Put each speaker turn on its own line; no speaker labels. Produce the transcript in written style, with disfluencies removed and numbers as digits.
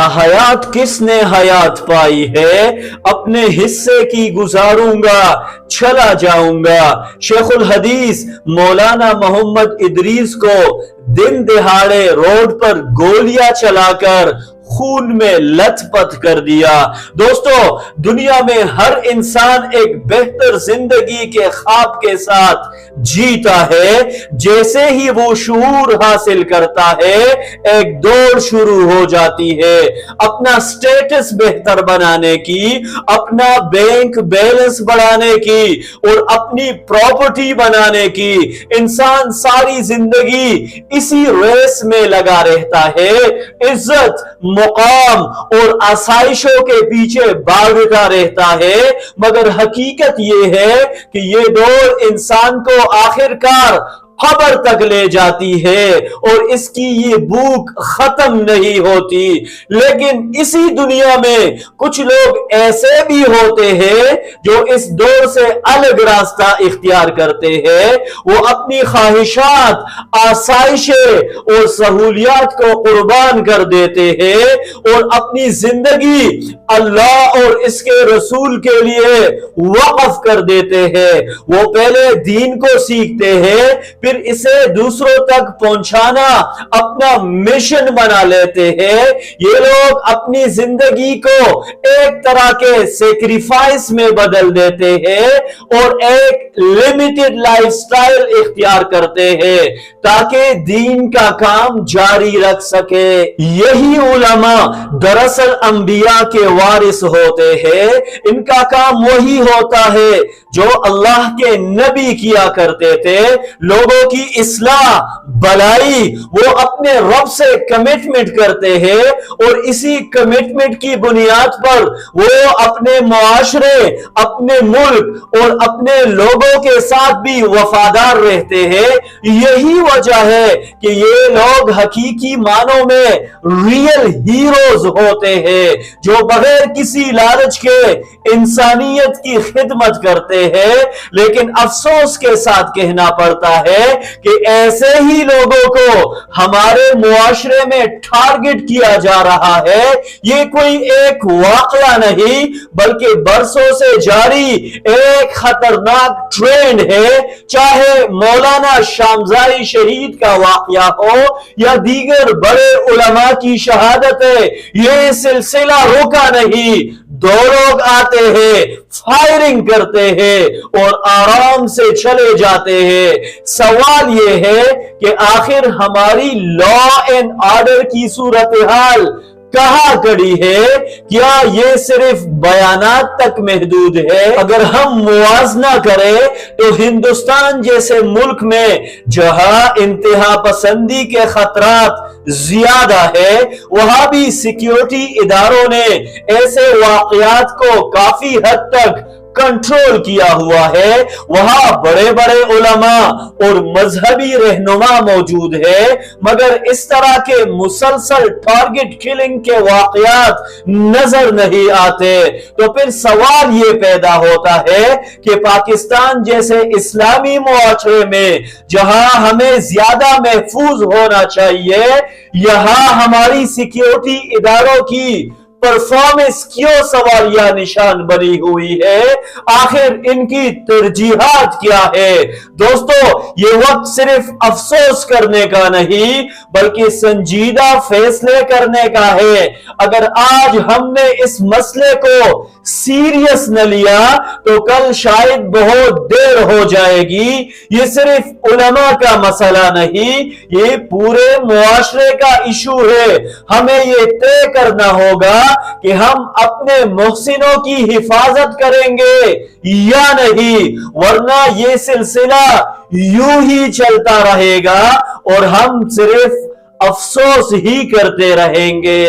حیات کس نے حیات پائی ہے، اپنے حصے کی گزاروں گا چلا جاؤں گا۔ شیخ الحدیث مولانا محمد ادریس کو دن دہاڑے روڈ پر گولیاں چلا کر خون میں لت پت کر دیا۔ دوستو، دنیا میں ہر انسان ایک بہتر زندگی کے خواب کے ساتھ جیتا ہے۔ جیسے ہی وہ شعور حاصل کرتا ہے، ایک دوڑ شروع ہو جاتی ہے اپنا سٹیٹس بہتر بنانے کی، اپنا بینک بیلنس بڑھانے کی اور اپنی پراپرٹی بنانے کی۔ انسان ساری زندگی اسی ریس میں لگا رہتا ہے، عزت، مقام اور آسائشوں کے پیچھے بھاگتا رہتا ہے، مگر حقیقت یہ ہے کہ یہ دوڑ انسان کو آخرکار قبر تک لے جاتی ہے اور اس کی یہ بھوک ختم نہیں ہوتی۔ لیکن اسی دنیا میں کچھ لوگ ایسے بھی ہوتے ہیں جو اس دوڑ سے الگ راستہ اختیار کرتے ہیں۔ وہ اپنی خواہشات، آسائشیں اور سہولیات کو قربان کر دیتے ہیں اور اپنی زندگی اللہ اور اس کے رسول کے لیے وقف کر دیتے ہیں۔ وہ پہلے دین کو سیکھتے ہیں، پھر اسے دوسروں تک پہنچانا اپنا مشن بنا لیتے ہیں۔ یہ لوگ اپنی زندگی کو ایک طرح کے سیکریفائس میں بدل دیتے ہیں اور ایک لمیٹڈ لائف سٹائل اختیار کرتے ہیں تاکہ دین کا کام جاری رکھ سکے۔ یہی علماء دراصل انبیاء کے وارث ہوتے ہیں۔ ان کا کام وہی ہوتا ہے جو اللہ کے نبی کیا کرتے تھے، لوگوں کی اصلاح، بھلائی۔ وہ اپنے رب سے کمٹمنٹ کرتے ہیں اور اسی کمٹمنٹ کی بنیاد پر وہ اپنے معاشرے، اپنے ملک اور اپنے لوگوں کے ساتھ بھی وفادار رہتے ہیں۔ یہی وجہ ہے کہ یہ لوگ حقیقی معنوں میں ریئل ہیروز ہوتے ہیں جو بغیر کسی لالچ کے انسانیت کی خدمت کرتے ہیں۔ لیکن افسوس کے ساتھ کہنا پڑتا ہے کہ ایسے ہی لوگوں کو ہمارے معاشرے میں ٹارگٹ کیا جا رہا ہے۔ یہ کوئی ایک واقعہ نہیں بلکہ برسوں سے جاری ایک خطرناک ٹرینڈ ہے۔ چاہے مولانا شامزائی شہید کا واقعہ ہو یا دیگر بڑے علماء کی شہادتیں، یہ سلسلہ رکا نہیں۔ دو لوگ آتے ہیں، فائرنگ کرتے ہیں اور آرام سے چلے جاتے ہیں۔ سوال یہ ہے کہ آخر ہماری لا اینڈ آرڈر کی صورتحال کہاں کڑی ہے؟ کیا یہ صرف بیانات تک محدود ہے؟ اگر ہم موازنہ کریں تو ہندوستان جیسے ملک میں جہاں انتہا پسندی کے خطرات زیادہ ہے، وہاں بھی سیکیورٹی اداروں نے ایسے واقعات کو کافی حد تک کنٹرول کیا ہوا ہے۔ وہاں بڑے بڑے علماء اور مذہبی رہنما موجود ہیں، مگر اس طرح کے مسلسل ٹارگٹ کلنگ کے واقعات نظر نہیں آتے۔ تو پھر سوال یہ پیدا ہوتا ہے کہ پاکستان جیسے اسلامی معاشرے میں جہاں ہمیں زیادہ محفوظ ہونا چاہیے، یہاں ہماری سیکیورٹی اداروں کی پرفارمنس کیوں سوالیہ نشان بنی ہوئی ہے؟ آخر ان کی ترجیحات کیا ہے؟ دوستو، یہ وقت صرف افسوس کرنے کا نہیں بلکہ سنجیدہ فیصلے کرنے کا ہے۔ اگر آج ہم نے اس مسئلے کو سیریس نہ لیا تو کل شاید بہت دیر ہو جائے گی۔ یہ صرف علماء کا مسئلہ نہیں، یہ پورے معاشرے کا ایشو ہے۔ ہمیں یہ طے کرنا ہوگا کہ ہم اپنے محسنوں کی حفاظت کریں گے یا نہیں، ورنہ یہ سلسلہ یوں ہی چلتا رہے گا اور ہم صرف افسوس ہی کرتے رہیں گے۔